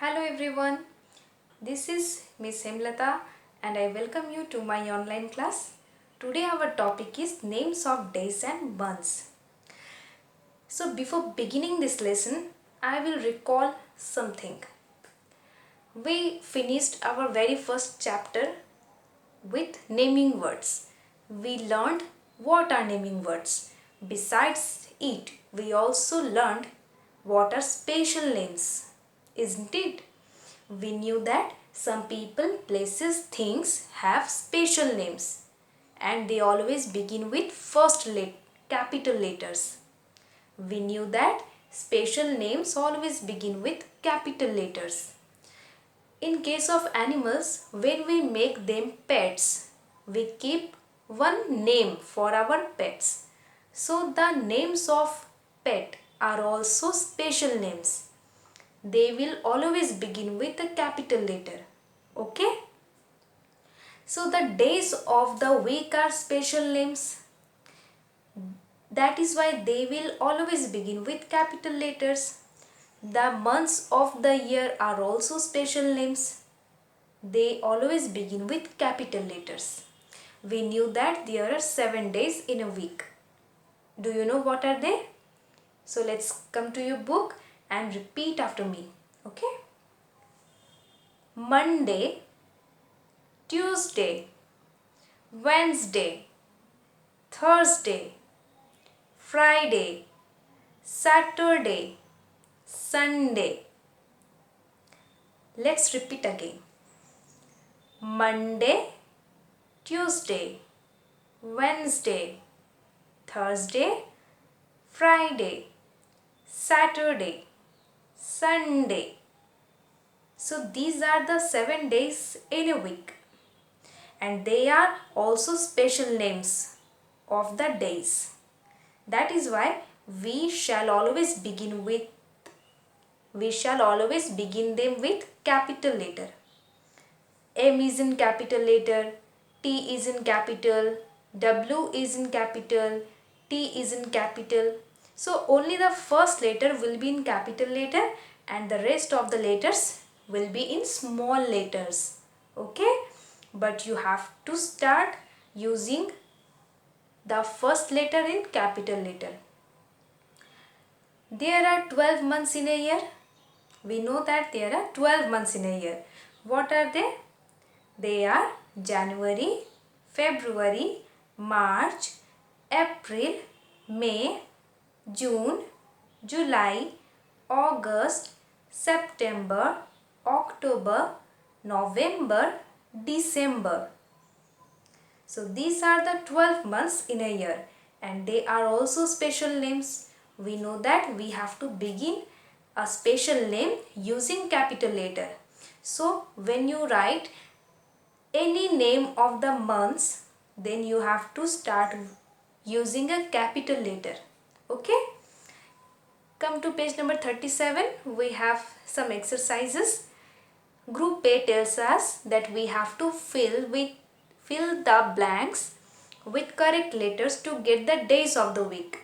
Hello everyone, this is Miss Hemlata and I welcome you to my online class. Today our topic is names of days and months. So before beginning this lesson, I will recall something. We finished our very first chapter with naming words. We learned what are naming words. Besides it, we also learned what are special names, isn't it? We knew that some people, places, things have special names and they always begin with capital letters. We knew that special names always begin with capital letters. In case of animals, when we make them pets, we keep one name for our pets. So the names of pet are also special names. They will always begin with a capital letter. Okay? So the days of the week are special names. That is why they will always begin with capital letters. The months of the year are also special names. They always begin with capital letters. We knew that there are 7 days in a week. Do you know what are they? So let's come to your book and repeat after me. Okay? Monday, Tuesday, Wednesday, Thursday, Friday, Saturday, Sunday. Let's repeat again. Monday, Tuesday, Wednesday, Thursday, Friday, Saturday, Sunday. So these are the 7 days in a week. And they are also special names of the days. That is why we shall always begin them with capital letter. M is in capital letter, T is in capital, W is in capital, T is in capital. So only the first letter will be in capital letter and the rest of the letters will be in small letters. Okay? But you have to start using the first letter in capital letter. There are 12 months in a year. We know that there are 12 months in a year. What are they? They are January, February, March, April, May, June, July, August, September, October, November, December. So these are the 12 months in a year and they are also special names. We know that we have to begin a special name using capital letter. So when you write any name of the months, then you have to start using a capital letter. Okay? Come to page number 37. We have some exercises. Group A tells us that we have to fill the blanks with correct letters to get the days of the week.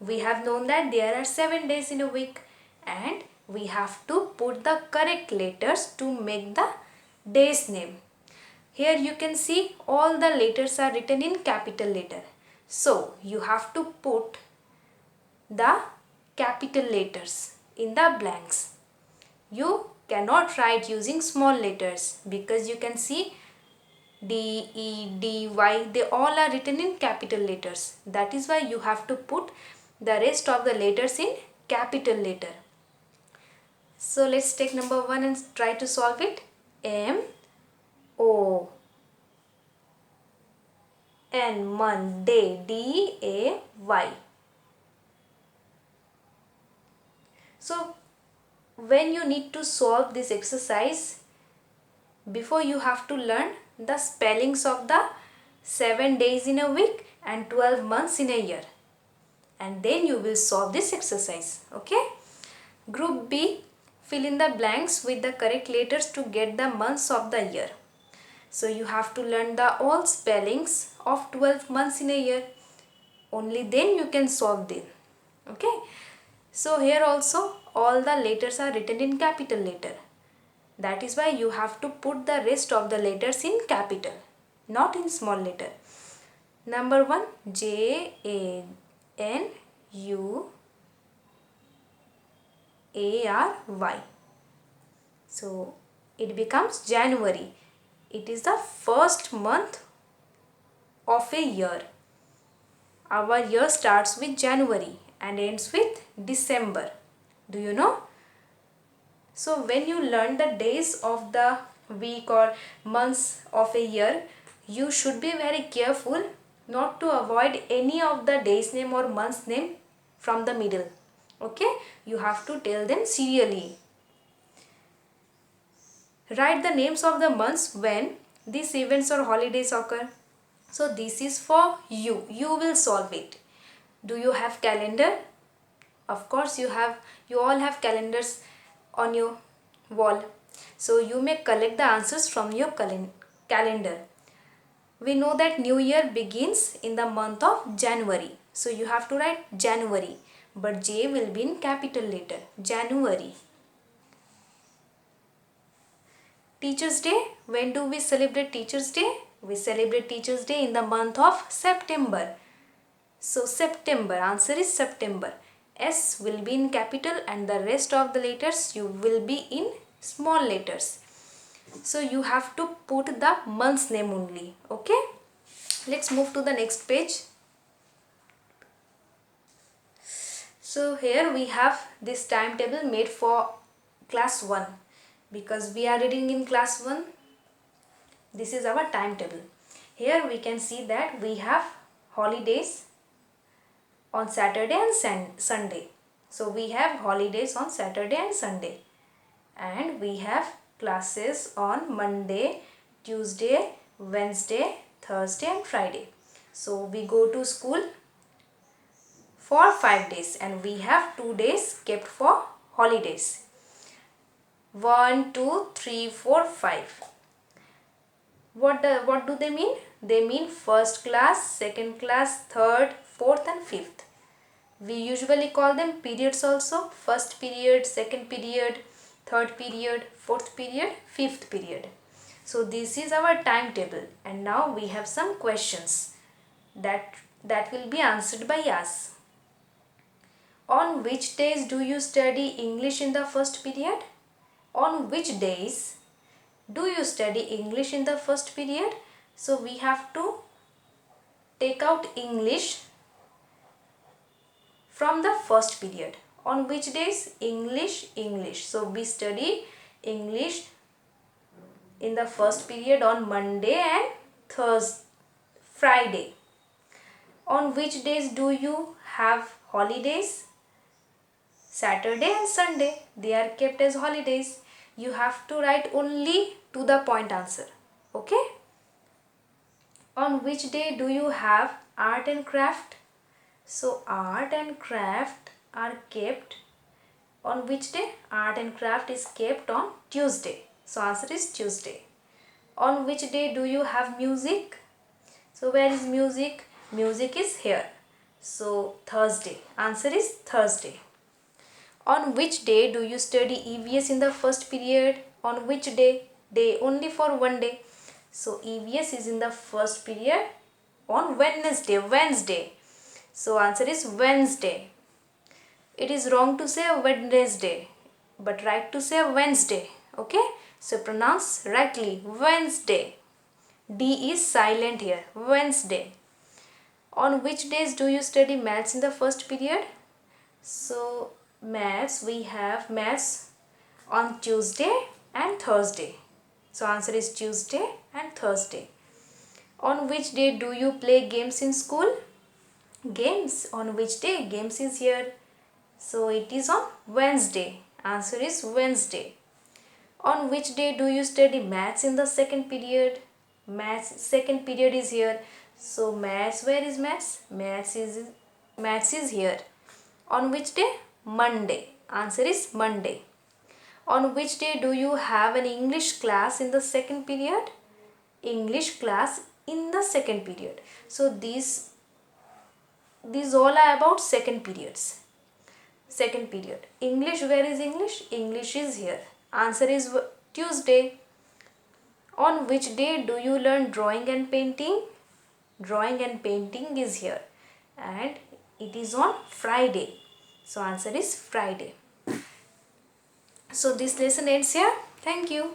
We have known that there are 7 days in a week and we have to put the correct letters to make the day's name. Here you can see all the letters are written in capital letter. So you have to put the capital letters in the blanks. You cannot write using small letters because you can see D, E, D, Y, they all are written in capital letters. That is why you have to put the rest of the letters in capital letter. So let's take number 1 and try to solve it. M, O, N, Monday, D, A, Y. So when you need to solve this exercise, before you have to learn the spellings of the 7 days in a week and 12 months in a year. And then you will solve this exercise. Okay? Group B, fill in the blanks with the correct letters to get the months of the year. So you have to learn the all spellings of 12 months in a year. Only then you can solve them. Okay? So here also all the letters are written in capital letter. That is why you have to put the rest of the letters in capital, not in small letter. Number 1, January. So it becomes January. It is the first month of a year. Our year starts with January and ends with December. Do you know? So when you learn the days of the week or months of a year, you should be very careful not to avoid any of the day's name or month's name from the middle. Okay? You have to tell them serially. Write the names of the months when these events or holidays occur. So this is for you. You will solve it. Do you have calendar? Of course you have. You all have calendars on your wall. So you may collect the answers from your calendar. We know that New Year begins in the month of January. So you have to write January. But J will be in capital letter. January. Teachers' Day. When do we celebrate Teachers' Day? We celebrate Teachers' Day in the month of September. So September. Answer is September. S will be in capital and the rest of the letters you will be in small letters. So you have to put the month's name only. Okay. Let's move to the next page. So here we have this timetable made for class 1. Because we are reading in class 1, this is our timetable. Here we can see that we have holidays on Saturday and Sunday. So we have holidays on Saturday and Sunday. And we have classes on Monday, Tuesday, Wednesday, Thursday and Friday. So we go to school for 5 days and we have 2 days kept for holidays. 1, 2, 3, 4, 5. What do they mean? They mean first class, second class, third, fourth and fifth. We usually call them periods also. First period, second period, third period, fourth period, fifth period. So this is our timetable and now we have some questions that will be answered by us. On which days do you study English in the first period? On which days do you study English in the first period? So we have to take out English from the first period. On which days? English. So we study English in the first period on Monday and Friday. On which days do you have holidays? Saturday and Sunday. They are kept as holidays. You have to write only to the point answer. Okay? On which day do you have art and craft? So art and craft are kept on which day? Art and craft is kept on Tuesday. So answer is Tuesday. On which day do you have music? So where is music? Music is here. So Thursday. Answer is Thursday. On which day do you study EVS in the first period? On which day? Day only for one day. So EVS is in the first period on Wednesday. So answer is Wednesday. It is wrong to say Wednesday, but right to say Wednesday. Okay? So pronounce rightly Wednesday. D is silent here. Wednesday. On which days do you study maths in the first period? So maths, we have maths on Tuesday and Thursday. So answer is Tuesday and Thursday. On which day do you play games in school? Games. On which day? Games is here. So it is on Wednesday. Answer is Wednesday. On which day do you study maths in the second period? Maths second period is here. So maths, where is maths? Maths is here. On which day? Monday. Answer is Monday. On which day do you have an English class in the second period? English class in the second period. So these all are about second periods. Second period. English, where is English? English is here. Answer is Tuesday. On which day do you learn drawing and painting? Drawing and painting is here and it is on Friday. So answer is Friday. So this lesson ends here. Thank you.